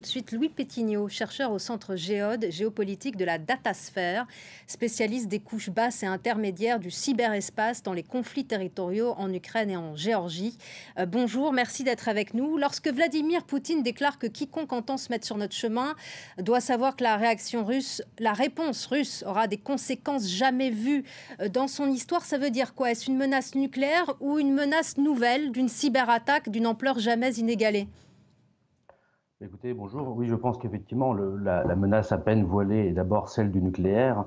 Ensuite, Louis Pétignot, chercheur au Centre Géode, géopolitique de la datasphère, spécialiste des couches basses et intermédiaires du cyberespace dans les conflits territoriaux en Ukraine et en Géorgie. Bonjour, merci d'être avec nous. Lorsque Vladimir Poutine déclare que quiconque entend se mettre sur notre chemin doit savoir que la réponse russe aura des conséquences jamais vues dans son histoire, ça veut dire quoi? Est-ce une menace nucléaire ou une menace nouvelle d'une cyberattaque d'une ampleur jamais inégalée? Écoutez, bonjour. Oui, je pense qu'effectivement, la menace à peine voilée est d'abord celle du nucléaire.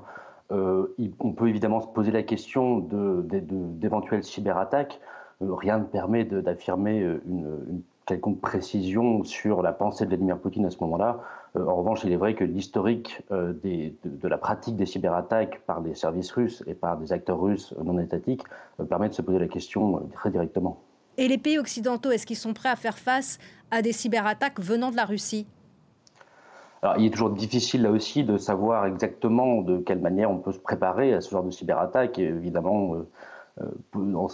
On peut évidemment se poser la question d'éventuelles cyberattaques. Rien ne permet d'affirmer une quelconque précision sur la pensée de Vladimir Poutine à ce moment-là. En revanche, il est vrai que l'historique de la pratique des cyberattaques par des services russes et par des acteurs russes non étatiques permet de se poser la question très directement. Et les pays occidentaux, est-ce qu'ils sont prêts à faire face à des cyberattaques venant de la Russie? Alors, il est toujours difficile là aussi de savoir exactement de quelle manière on peut se préparer à ce genre de cyberattaque. Et évidemment,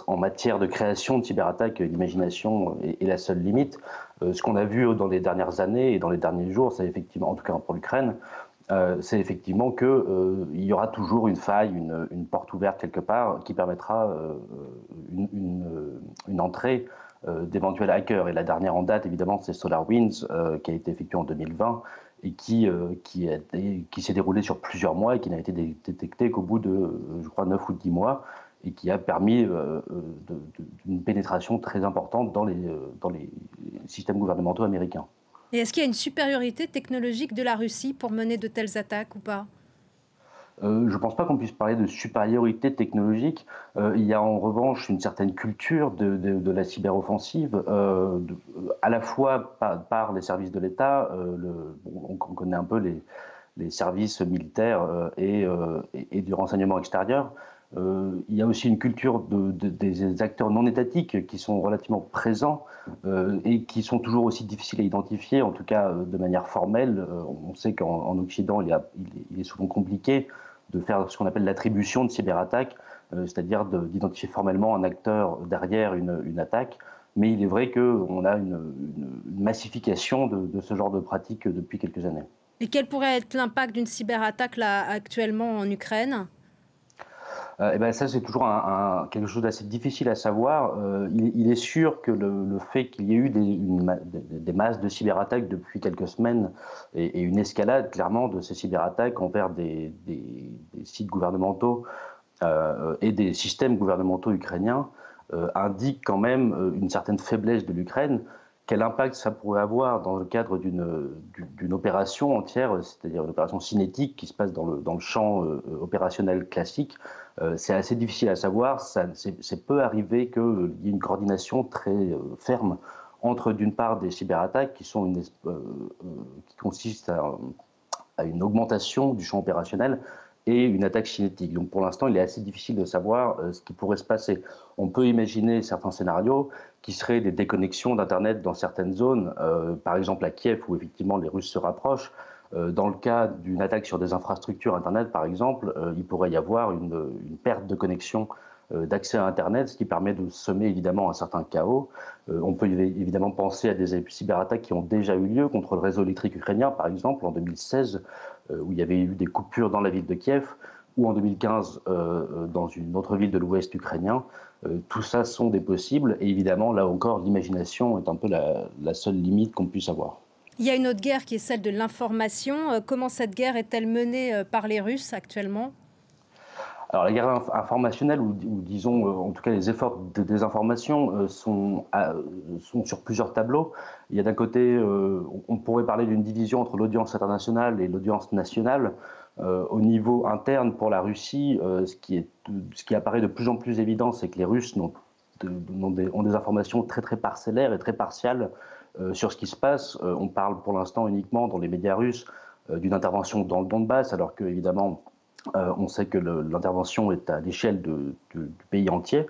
en matière de création de cyberattaques, l'imagination est la seule limite. Ce qu'on a vu dans les dernières années et dans les derniers jours, c'est effectivement, en tout cas pour l'Ukraine, c'est effectivement qu'il y aura toujours une faille, une porte ouverte quelque part qui permettra une entrée d'éventuels hackers. Et la dernière en date, évidemment, c'est SolarWinds, qui a été effectuée en 2020 et qui s'est déroulée sur plusieurs mois et qui n'a été détectée qu'au bout de, je crois, 9 ou 10 mois et qui a permis d'une pénétration très importante dans les systèmes gouvernementaux américains. Et est-ce qu'il y a une supériorité technologique de la Russie pour mener de telles attaques ou pas? Je ne pense pas qu'on puisse parler de supériorité technologique. Il y a en revanche une certaine culture de la cyberoffensive, à la fois par les services de l'État. On connaît un peu les services militaires et du renseignement extérieur. Il y a aussi une culture des acteurs non étatiques qui sont relativement présents et qui sont toujours aussi difficiles à identifier, en tout cas de manière formelle. On sait qu'en Occident, il est souvent compliqué de faire ce qu'on appelle l'attribution de cyberattaque, c'est-à-dire d'identifier formellement un acteur derrière une attaque. Mais il est vrai qu'on a une massification de ce genre de pratiques depuis quelques années. Et quel pourrait être l'impact d'une cyberattaque là actuellement en Ukraine? Et ben ça, c'est toujours quelque chose d'assez difficile à savoir. Il est sûr que le fait qu'il y ait eu des masses de cyberattaques depuis quelques semaines et une escalade clairement de ces cyberattaques envers des sites gouvernementaux et des systèmes gouvernementaux ukrainiens indique quand même une certaine faiblesse de l'Ukraine. Quel impact ça pourrait avoir dans le cadre d'une opération entière, c'est-à-dire une opération cinétique qui se passe dans le champ opérationnel classique? C'est assez difficile à savoir. C'est peu arrivé qu'il y ait une coordination très ferme entre, d'une part, des cyberattaques qui consistent à une augmentation du champ opérationnel et une attaque cinétique. Donc pour l'instant, il est assez difficile de savoir ce qui pourrait se passer. On peut imaginer certains scénarios qui seraient des déconnexions d'Internet dans certaines zones, par exemple à Kiev où effectivement les Russes se rapprochent. Dans le cas d'une attaque sur des infrastructures Internet, par exemple, il pourrait y avoir une perte de connexion d'accès à Internet, ce qui permet de semer évidemment un certain chaos. On peut évidemment penser à des cyberattaques qui ont déjà eu lieu contre le réseau électrique ukrainien, par exemple en 2016, où il y avait eu des coupures dans la ville de Kiev, ou en 2015 dans une autre ville de l'ouest ukrainien. Tout ça sont des possibles, et évidemment, là encore, l'imagination est un peu la seule limite qu'on puisse avoir. Il y a une autre guerre qui est celle de l'information. Comment cette guerre est-elle menée par les Russes actuellement? Alors la guerre informationnelle, ou disons en tout cas les efforts de désinformation sont sur plusieurs tableaux. Il y a d'un côté, on pourrait parler d'une division entre l'audience internationale et l'audience nationale. Au niveau interne pour la Russie, ce qui apparaît de plus en plus évident, c'est que les Russes ont des informations très très parcellaires et très partiales sur ce qui se passe. On parle pour l'instant uniquement dans les médias russes d'une intervention dans le Donbass, alors que évidemment on sait que l'intervention est à l'échelle du pays entier.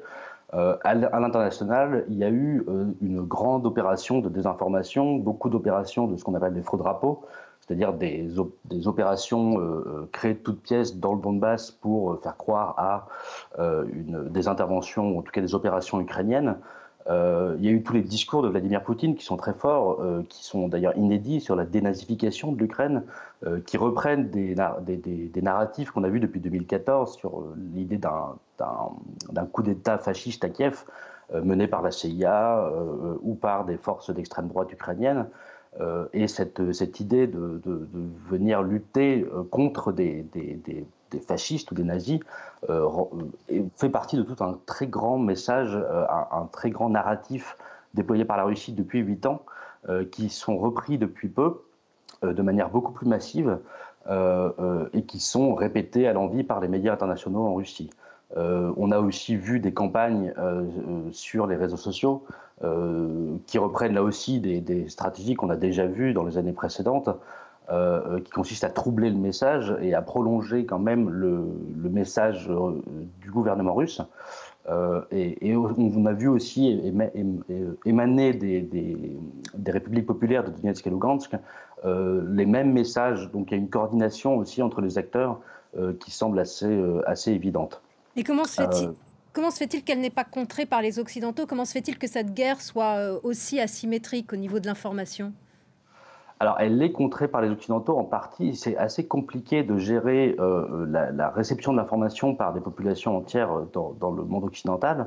À l'international, il y a eu une grande opération de désinformation, beaucoup d'opérations de ce qu'on appelle des faux drapeaux, c'est-à-dire des opérations créées de toutes pièces dans le Donbass pour faire croire à des interventions, ou en tout cas des opérations ukrainiennes. Il y a eu tous les discours de Vladimir Poutine qui sont très forts, qui sont d'ailleurs inédits sur la dénazification de l'Ukraine, qui reprennent des narratifs qu'on a vus depuis 2014 sur l'idée d'un coup d'État fasciste à Kiev, mené par la CIA ou par des forces d'extrême droite ukrainiennes. Et cette idée de venir lutter contre des fascistes ou des nazis fait partie de tout un très grand message, un très grand narratif déployé par la Russie depuis 8 ans, qui sont repris depuis peu, de manière beaucoup plus massive, et qui sont répétés à l'envi par les médias internationaux en Russie. On a aussi vu des campagnes sur les réseaux sociaux qui reprennent là aussi des stratégies qu'on a déjà vues dans les années précédentes, qui consistent à troubler le message et à prolonger quand même le message du gouvernement russe. Et on a vu aussi émaner des républiques populaires de Donetsk et Lugansk les mêmes messages. Donc il y a une coordination aussi entre les acteurs qui semble assez évidente. Et comment se fait-il qu'elle n'est pas contrée par les Occidentaux? Comment se fait-il que cette guerre soit aussi asymétrique au niveau de l'information? Alors, elle est contrée par les Occidentaux en partie. C'est assez compliqué de gérer la réception de l'information par des populations entières dans le monde occidental.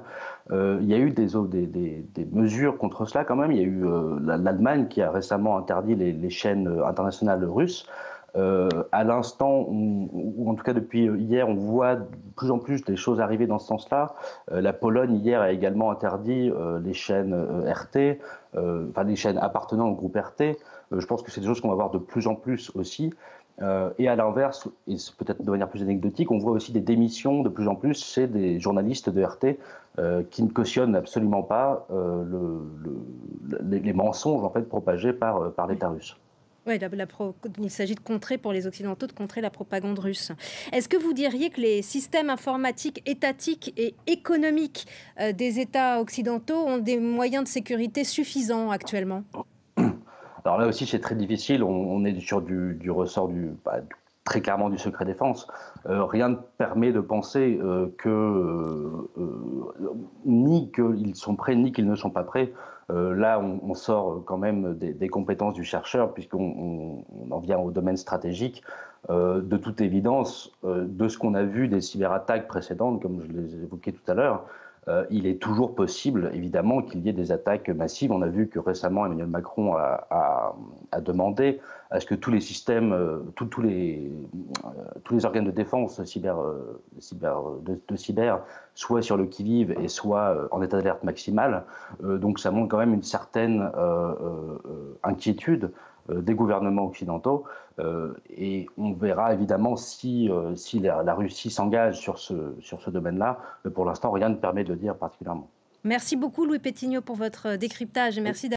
Il y a eu des mesures contre cela quand même. Il y a eu l'Allemagne qui a récemment interdit les chaînes internationales russes. À l'instant, ou en tout cas depuis hier, on voit de plus en plus des choses arriver dans ce sens-là. La Pologne, hier, a également interdit les chaînes RT, enfin les chaînes appartenant au groupe RT. Je pense que c'est des choses qu'on va voir de plus en plus aussi. Et à l'inverse, et peut-être de manière plus anecdotique, on voit aussi des démissions de plus en plus chez des journalistes de RT qui ne cautionnent absolument pas les mensonges en fait, propagés par l'État russe. Oui, il s'agit de contrer pour les Occidentaux, de contrer la propagande russe. Est-ce que vous diriez que les systèmes informatiques étatiques et économiques des États occidentaux ont des moyens de sécurité suffisants actuellement? Alors là aussi, c'est très difficile. On est sur du ressort très clairement du secret défense. Rien ne permet de penser ni qu'ils sont prêts, ni qu'ils ne sont pas prêts. Là, on sort quand même des compétences du chercheur, puisqu'on en vient au domaine stratégique. De toute évidence, de ce qu'on a vu des cyberattaques précédentes, comme je les évoquais tout à l'heure, il est toujours possible, évidemment, qu'il y ait des attaques massives. On a vu que récemment, Emmanuel Macron a demandé à ce que tous les systèmes, tous les organes de défense de cyber soient sur le qui-vive et soient en état d'alerte maximale. Donc ça montre quand même une certaine inquiétude des gouvernements occidentaux. Et on verra évidemment si la Russie s'engage sur ce domaine-là. Mais pour l'instant, rien ne permet de le dire particulièrement. Merci beaucoup, Louis Pétignot, pour votre décryptage et merci